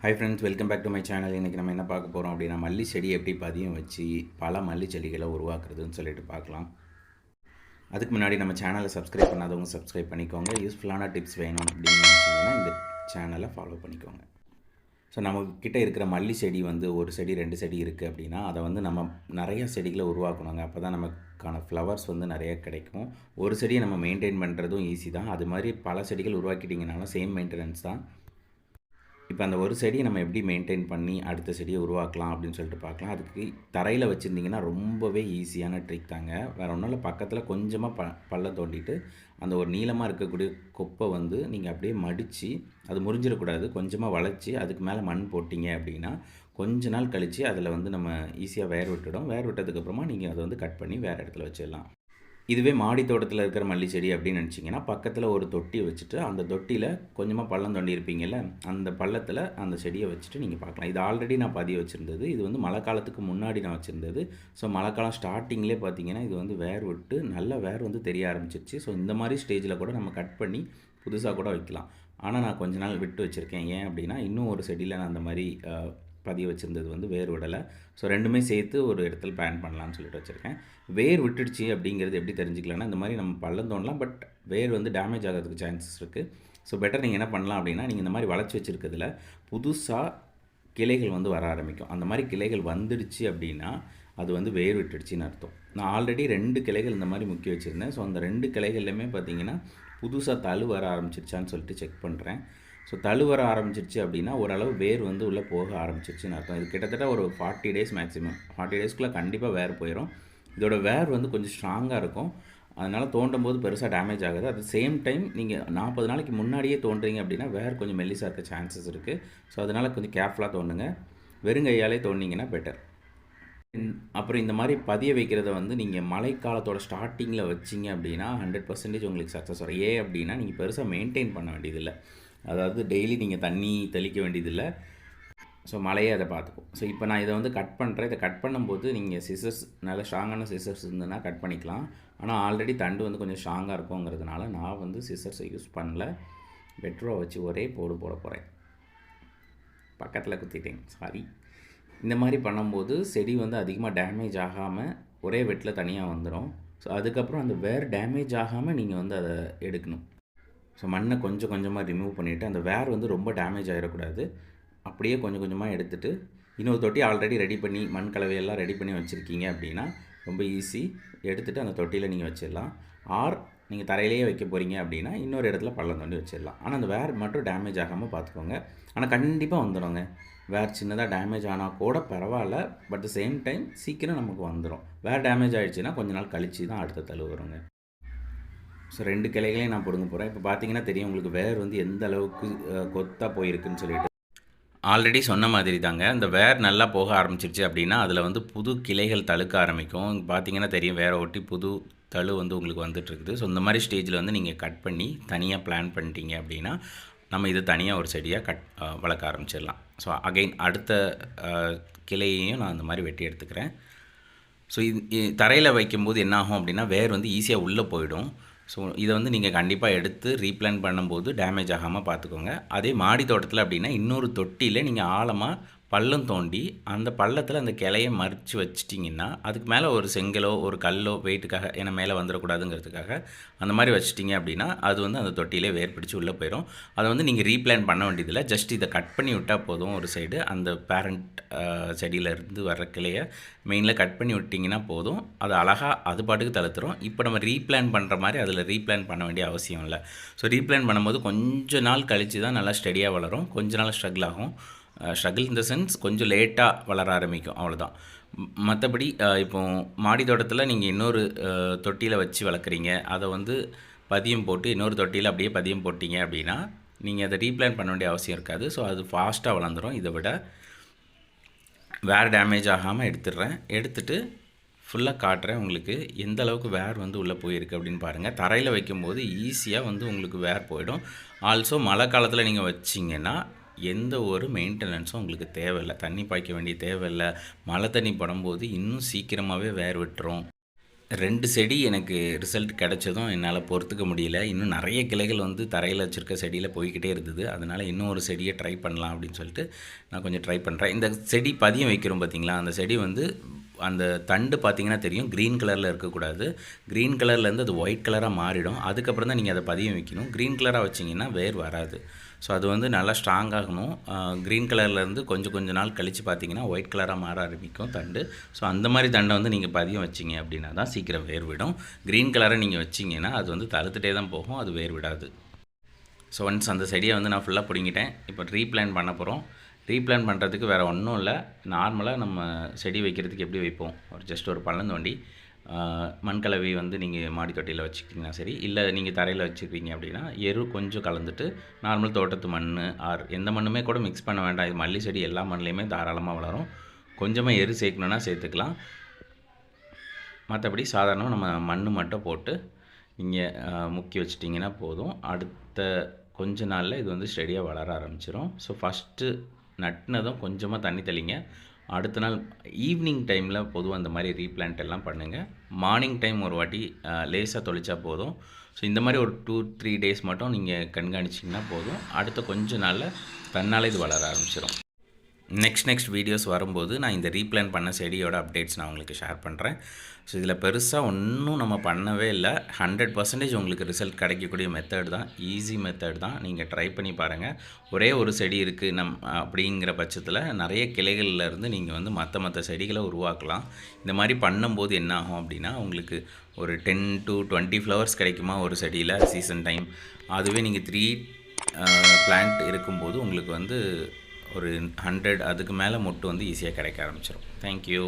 Hi friends, welcome back to my channel. இன்றைக்கி நம்ம என்ன பார்க்க போகிறோம் அப்படின்னா, மல்லி செடி எப்படி பதியம் வச்சு பல மல்லி செடிகளை உருவாக்குறதுன்னு சொல்லிட்டு பார்க்கலாம். அதுக்கு முன்னாடி நம்ம சேனலை சப்ஸ்கிரைப் பண்ணாதவங்க சப்ஸ்கிரைப் பண்ணிக்கோங்க. யூஸ்ஃபுல்லான டிப்ஸ் வேணும் அப்படின்னு நினச்சிங்கன்னா இந்த சேனலை ஃபாலோ பண்ணிக்கோங்க. ஸோ நம்மக்கிட்ட இருக்கிற மல்லி செடி வந்து ஒரு செடி 2 செடி இருக்குது அப்படின்னா, அதை வந்து நம்ம நிறைய செடிகளை உருவாக்கணுங்க. அப்போ தான் நமக்கான ஃப்ளவர்ஸ் வந்து நிறைய கிடைக்கும். ஒரு செடியை நம்ம மெயின்டைன் பண்ணுறதும் ஈஸி தான். அது மாதிரி பல செடிகள் உருவாக்கிட்டிங்கனாலும் சேம் மெயின்டெனன்ஸ் தான். இப்போ அந்த ஒரு செடியை நம்ம எப்படி மெயின்டைன் பண்ணி அடுத்த செடியை உருவாக்கலாம் அப்படின்னு சொல்லிட்டு பார்க்கலாம். அதுக்கு தரையில் வச்சுருந்திங்கன்னா ரொம்பவே ஈஸியான ட்ரிக் தாங்க. வேறு ஒன்றும் இல்லை, பக்கத்தில் கொஞ்சமாக பள்ளம் தோண்டிட்டு அந்த ஒரு நீளமாக இருக்கக்கூடிய கொப்பை வந்து நீங்கள் அப்படியே மடித்து, அது முறிஞ்சிடக்கூடாது, கொஞ்சமாக வளைச்சி அதுக்கு மேலே மண் போட்டிங்க அப்படின்னா கொஞ்ச நாள் கழித்து அதில் வந்து நம்ம ஈஸியாக வேர் விட்டுடும். வேர் விட்டதுக்கப்புறமா நீங்கள் அதை வந்து கட் பண்ணி வேறு இடத்துல வச்சிடலாம். இதுவே மாடி தோட்டத்தில் இருக்கிற மல்லி செடி அப்படின்னு நினச்சிங்கன்னா, பக்கத்தில் ஒரு தொட்டி வச்சுட்டு அந்த தொட்டியில் கொஞ்சமாக பள்ளம் தோண்டி இருப்பீங்கள்ல, அந்த பள்ளத்தில் அந்த செடியை வச்சுட்டு நீங்கள் பார்க்கலாம். இது ஆல்ரெடி நான் பதிய வச்சுருந்தது. இது வந்து மழை காலத்துக்கு முன்னாடி நான் வச்சுருந்தது. ஸோ மழை காலம் ஸ்டார்டிங்லேயே பார்த்தீங்கன்னா இது வந்து வேர் விட்டு நல்ல வேர் வந்து தெரிய ஆரம்பிச்சிருச்சு. ஸோ இந்த மாதிரி ஸ்டேஜில் கூட நம்ம கட் பண்ணி புதுசாக கூட வைக்கலாம். ஆனால் நான் கொஞ்ச நாள் விட்டு வச்சுருக்கேன். ஏன் அப்படின்னா, இன்னும் ஒரு செடியில் நான் அந்த மாதிரி பதிய வச்சுருந்தது வந்து வேர் விடலை. ஸோ ரெண்டுமே சேர்த்து ஒரு இடத்துல பிளான் பண்ணலான்னு சொல்லிட்டு வச்சுருக்கேன். வேர் விட்டுடுச்சு அப்படிங்கிறது எப்படி தெரிஞ்சுக்கலாம்னா, இந்த மாதிரி நம்ம பள்ளம் தோண்டலாம், பட் வேர் வந்து டேமேஜ் ஆகிறதுக்கு சான்சஸ் இருக்குது. ஸோ பெட்டர் நீங்கள் என்ன பண்ணலாம் அப்படின்னா, நீங்கள் இந்த மாதிரி வளைச்சி வச்சுருக்கிறதுல புதுசாக கிளைகள் வந்து வர ஆரம்பிக்கும். அந்த மாதிரி கிளைகள் வந்துடுச்சு அப்படின்னா அது வந்து வேர் விட்டுடுச்சின்னு அர்த்தம். நான் ஆல்ரெடி 2 கிளைகள் இந்த மாதிரி முக்கி வச்சுருந்தேன். ஸோ அந்த 2 கிளைகள்லையுமே பார்த்தீங்கன்னா புதுசாக தழு வர ஆரம்பிச்சிருச்சான்னு சொல்லிட்டு செக் பண்ணுறேன். ஸோ தழு வர ஆரம்பிச்சிருச்சு அப்படின்னா ஓரளவு வேர் வந்து உள்ளே போக ஆரம்பிச்சிருச்சுன்னு அர்த்தம். இது கிட்டத்தட்ட ஒரு 40 டேஸ் மேக்ஸிமம். 40 டேஸ்க்குள்ளே கண்டிப்பாக வேர் போயிடும். இதோட வேர் வந்து கொஞ்சம் ஸ்ட்ராங்காக இருக்கும். அதனால் தோண்டும் போது பெருசாக டேமேஜ் ஆகாது. அட் த சேம் டைம் நீங்கள் 40 நாளைக்கு முன்னாடியே தோண்டுறீங்க அப்படின்னா வேர் கொஞ்சம் மெல்லிசாக இருக்க சான்சஸ் இருக்குது. ஸோ அதனால் கொஞ்சம் கேர்ஃபுல்லாக தோண்டுங்க. வெறுங்கையாலே தோண்டிங்கன்னா பெட்டர். அப்புறம் இந்த மாதிரி பதிய வைக்கிறத வந்து நீங்கள் மழைக்காலத்தோட ஸ்டார்டிங்கில் வச்சிங்க அப்படின்னா 100% உங்களுக்கு சக்ஸஸ் வரும். ஏன் அப்படின்னா, நீங்கள் பெருசாக மெயின்டைன் பண்ண வேண்டியதில்லை. அதாவது டெய்லி நீங்கள் தண்ணி தெளிக்க வேண்டியதில்லை. ஸோ மழையே அதை பார்த்துக்கும். ஸோ இப்போ நான் இதை வந்து கட் பண்ணுறேன். இதை கட் பண்ணும்போது நீங்கள் சிசர்ஸ், நல்ல ஸ்ட்ராங்கான சிசர்ஸ் இருந்ததுன்னா கட் பண்ணிக்கலாம். ஆனால் ஆல்ரெடி தண்டு வந்து கொஞ்சம் ஸ்ட்ராங்காக இருக்குங்கிறதுனால நான் வந்து சிசர்ஸை யூஸ் பண்ணல. வெட்ரோ வச்சு ஒரே போட போகிறேன். பக்கத்தில் குத்திட்டேன், சாரி. இந்த மாதிரி பண்ணும்போது செடி வந்து அதிகமாக டேமேஜ் ஆகாமல் ஒரே வெட்டில் தனியாக வந்துடும். ஸோ அதுக்கப்புறம் அந்த வேர் டேமேஜ் ஆகாமல் நீங்கள் வந்து அதை எடுக்கணும். ஸோ மண்ணை கொஞ்சம் கொஞ்சமாக ரிமூவ் பண்ணிவிட்டு, அந்த வேர் வந்து ரொம்ப டேமேஜ் ஆகிடக்கூடாது. அப்படியே கொஞ்சம் கொஞ்சமாக எடுத்துகிட்டு இன்னொரு தொட்டி ஆல்ரெடி ரெடி பண்ணி மண் கலவையெல்லாம் ரெடி பண்ணி வச்சுருக்கீங்க அப்படின்னா ரொம்ப ஈஸி. எடுத்துகிட்டு அந்த தொட்டியில் நீங்கள் வச்சிடலாம். ஆர் நீங்கள் தரையிலேயே வைக்க போகிறீங்க அப்படின்னா இன்னொரு இடத்துல பள்ளம் தோண்டி வச்சிடலாம். ஆனால் அந்த வேர் மட்டும் டேமேஜ் ஆகாமல் பார்த்துக்கோங்க. ஆனால் கண்டிப்பாக வந்துடுங்க. வேர் சின்னதாக டேமேஜ் ஆனால் கூட பரவாயில்ல, பட் சேம் டைம் சீக்கிரம் நமக்கு வந்துடும். வேர் டேமேஜ் ஆகிடுச்சின்னா கொஞ்ச நாள் கழித்து தான் அடுத்த தழு வருங்க. ஸோ 2 கிளைகளையும் நான் பிடுங்க போகிறேன். இப்போ பார்த்தீங்கன்னா தெரியும் உங்களுக்கு வேர் வந்து எந்த அளவுக்கு கொத்தாக போயிருக்குன்னு சொல்லிட்டு. ஆல்ரெடி சொன்ன மாதிரி தாங்க, இந்த வேர் நல்லா போக ஆரம்பிச்சிருச்சு அப்படின்னா அதில் வந்து புது கிளைகள் தழுக்க ஆரம்பிக்கும். பார்த்தீங்கன்னா தெரியும், வேரை ஒட்டி புது தழு வந்து உங்களுக்கு வந்துட்டுருக்குது. ஸோ இந்த மாதிரி ஸ்டேஜில் வந்து நீங்கள் கட் பண்ணி தனியாக பிளான் பண்ணிட்டீங்க அப்படின்னா நம்ம இது தனியாக ஒரு செடியாக வளர்க்க ஆரம்பிச்சிடலாம். ஸோ அகைன் அடுத்த கிளையையும் நான் அந்த மாதிரி வெட்டி எடுத்துக்கிறேன். ஸோ இது தரையில் வைக்கும்போது என்னாகும் அப்படின்னா வேர் வந்து ஈஸியாக உள்ளே போயிடும். ஸோ இதை வந்து நீங்கள் கண்டிப்பாக எடுத்து ரீப்ளான் பண்ணும்போது டேமேஜ் ஆகாமல் பார்த்துக்கோங்க. அதே மாடி தோட்டத்தில் அப்படின்னா இன்னொரு தொட்டியில் நீங்கள் ஆழமாக பள்ளம் தோண்டி அந்த பள்ளத்தில் அந்த கிளையை மறித்து வச்சிட்டிங்கன்னா அதுக்கு மேலே ஒரு செங்கலோ ஒரு கல்லோ வெயிட்டுக்காக, ஏன்னா மேலே வந்துடக்கூடாதுங்கிறதுக்காக அந்த மாதிரி வச்சிட்டிங்க அப்படின்னா அது வந்து அந்த தொட்டியிலே வேர் பிடிச்சி உள்ளே போயிடும். அதை வந்து நீங்கள் ரீப்ளான் பண்ண வேண்டியதில்லை. ஜஸ்ட் இதை கட் பண்ணி விட்டால் போதும். ஒரு சைடு அந்த பேரண்ட் செடியிலேருந்து வர்ற கிளையை மெயினில் கட் பண்ணி விட்டிங்கன்னா போதும். அது அழகாக அது பாட்டுக்கு தழுத்துரும். இப்போ நம்ம ரீப்ளான் பண்ணுற மாதிரி அதில் ரீப்ளான் பண்ண வேண்டிய அவசியம் இல்லை. ஸோ ரீப்ளான் பண்ணும்போது கொஞ்ச நாள் கழித்து தான் நல்லா ஸ்டெடியாக வளரும். கொஞ்ச நாள் ஸ்ட்ரகிள் ஆகும். ஸ்ட்ரகிள் இன் த சென்ஸ் கொஞ்சம் லேட்டாக வளர ஆரம்பிக்கும், அவ்வளோதான். மற்றபடி இப்போ மாடி தோட்டத்தில் நீங்கள் இன்னொரு தொட்டியில் வச்சு வளர்க்குறீங்க, அதை வந்து பதியம் போட்டு இன்னொரு தொட்டியில் அப்படியே பதியம் போட்டிங்க அப்படின்னா நீங்கள் அதை ரீப்ளான் பண்ண வேண்டிய அவசியம் இருக்காது. ஸோ அது ஃபாஸ்ட்டாக வளர்ந்துடும். இதை விட வேர் டேமேஜ் ஆகாமல் எடுத்துகிட்டு ஃபுல்லாக காட்டுறேன் உங்களுக்கு எந்த அளவுக்கு வேர் வந்து உள்ளே போயிருக்கு அப்படின்னு பாருங்கள். தரையில் வைக்கும்போது ஈஸியாக வந்து உங்களுக்கு வேர் போயிடும். ஆல்சோ மழை காலத்தில் நீங்கள் வச்சிங்கன்னா எந்த ஒரு மெயின்டெனன்ஸும் உங்களுக்கு தேவையில்லை. தண்ணி பாய்க்க வேண்டிய தேவையில்லை. மழை தண்ணி படும்போது இன்னும் சீக்கிரமாகவே வேர் விட்டுரும். 2 செடி எனக்கு ரிசல்ட் கிடைச்சதும் என்னால பொறுத்துக்க முடியல. இன்னும் நெறைய கிளைகள் வந்து தரையில வச்சிருக்க செடியில போய்க்கிட்டே இருந்தது. அதனால இன்னும் ஒரு செடிய ட்ரை பண்ணலாம் அப்படின்னு சொல்லிட்டு நான் கொஞ்சம் ட்ரை பண்றேன். இந்த செடி பதியம் வைக்கிறோம் பார்த்தீங்களா, அந்த செடி வந்து அந்த தண்டு பார்த்தீங்கன்னா தெரியும். கிரீன் கலர்ல இருக்கக்கூடாது. கிரீன் கலர்லேருந்து அது ஒயிட் கலரா மாறிடும். அதுக்கப்புறம் தான் நீங்க அத பதியம் வைக்கணும். கிரீன் கலரா வச்சீங்கன்னா வேர் வராது. ஸோ அது வந்து நல்லா ஸ்ட்ராங் ஆகணும். கிரீன் கலர்லேருந்து கொஞ்சம் நாள் கழித்து பார்த்தீங்கன்னா ஒயிட் கலராக மாற ஆரம்பிக்கும் தண்டு. ஸோ அந்த மாதிரி தண்டை வந்து நீங்கள் பதியம் வச்சிங்க அப்படின்னா தான் சீக்கிரம் வேர் விடும். க்ரீன் கலரை நீங்கள் வச்சிங்கன்னா அது வந்து தழுத்துட்டே தான் போகும், அது வேர் விடாது. ஸோ ஒன்ஸ் அந்த செடியை வந்து நான் ஃபுல்லாக பிடுங்கிட்டேன். இப்போ ரீப்ளான்ட் பண்ண போகிறோம். ரீப்ளான்ட் பண்ணுறதுக்கு வேறு ஒன்றும் இல்லை. நார்மலாக நம்ம செடி வைக்கிறதுக்கு எப்படி வைப்போம், ஜஸ்ட் ஒரு பள்ளம் தோண்டி மண்கலவை வந்து நீங்கள் மாடி தொட்டியில் வச்சுக்கிட்டிங்கன்னா சரி, இல்லை நீங்கள் தரையில் வச்சுருக்கீங்க அப்படின்னா எரு கொஞ்சம் கலந்துட்டு நார்மல் தோட்டத்து மண் ஆர் எந்த மண்ணுமே கூட மிக்ஸ் பண்ண வேண்டாம். இது மல்லி செடி எல்லா மண்ணுலேயுமே தாராளமாக வளரும். கொஞ்சமாக எரு சேர்க்கணுன்னா சேர்த்துக்கலாம். மற்றபடி சாதாரணமாக நம்ம மண் மட்டும் போட்டு நீங்கள் முக்கி வச்சிட்டிங்கன்னா போதும். அடுத்த கொஞ்ச நாளில் இது வந்து ஸ்டெடியாக வளர ஆரம்பிச்சிடும். ஸோ ஃபஸ்ட்டு நட்டினதும் கொஞ்சமாக தண்ணி தெளிங்க. அடுத்த நாள் ஈவினிங் டைமில் பொதுவாக அந்த மாதிரி ரீப்ளான்ட் எல்லாம் பண்ணுங்கள். மார்னிங் டைம் ஒரு வாட்டி லேசாக தொளிச்சா போதும். ஸோ இந்த மாதிரி ஒரு 2-3 டேஸ் மட்டும் நீங்கள் கண்காணிச்சிங்கன்னா போதும். அடுத்த கொஞ்ச நாளில் தன்னால் இது வளர ஆரம்பிச்சிடும். நெக்ஸ்ட் வீடியோஸ் வரும்போது நான் இந்த ரீப்ளான் பண்ண செடியோட அப்டேட்ஸ் நான் உங்களுக்கு ஷேர் பண்ணுறேன். ஸோ இதில் பெருசாக ஒன்றும் நம்ம பண்ணவே இல்லை. 100% உங்களுக்கு ரிசல்ட் கிடைக்கக்கூடிய மெத்தட் தான், ஈஸி மெத்தட் தான். நீங்கள் ட்ரை பண்ணி பாருங்கள். ஒரே ஒரு செடி இருக்குது அப்படிங்கிற பட்சத்தில் நிறைய கிளைகளில் இருந்து நீங்கள் வந்து மற்ற செடிகளை உருவாக்கலாம். இந்த மாதிரி பண்ணும்போது என்ன ஆகும் அப்படின்னா, உங்களுக்கு ஒரு 10 to 20 ஃப்ளவர்ஸ் கிடைக்குமா ஒரு செடியில் சீசன் டைம். அதுவே நீங்கள் 3 பிளான்ட் இருக்கும்போது உங்களுக்கு வந்து ஒரு 100 அதுக்கு மேலே மொட்டு வந்து ஈஸியாக கிடைக்க ஆரம்பிச்சிடும். தேங்க்யூ.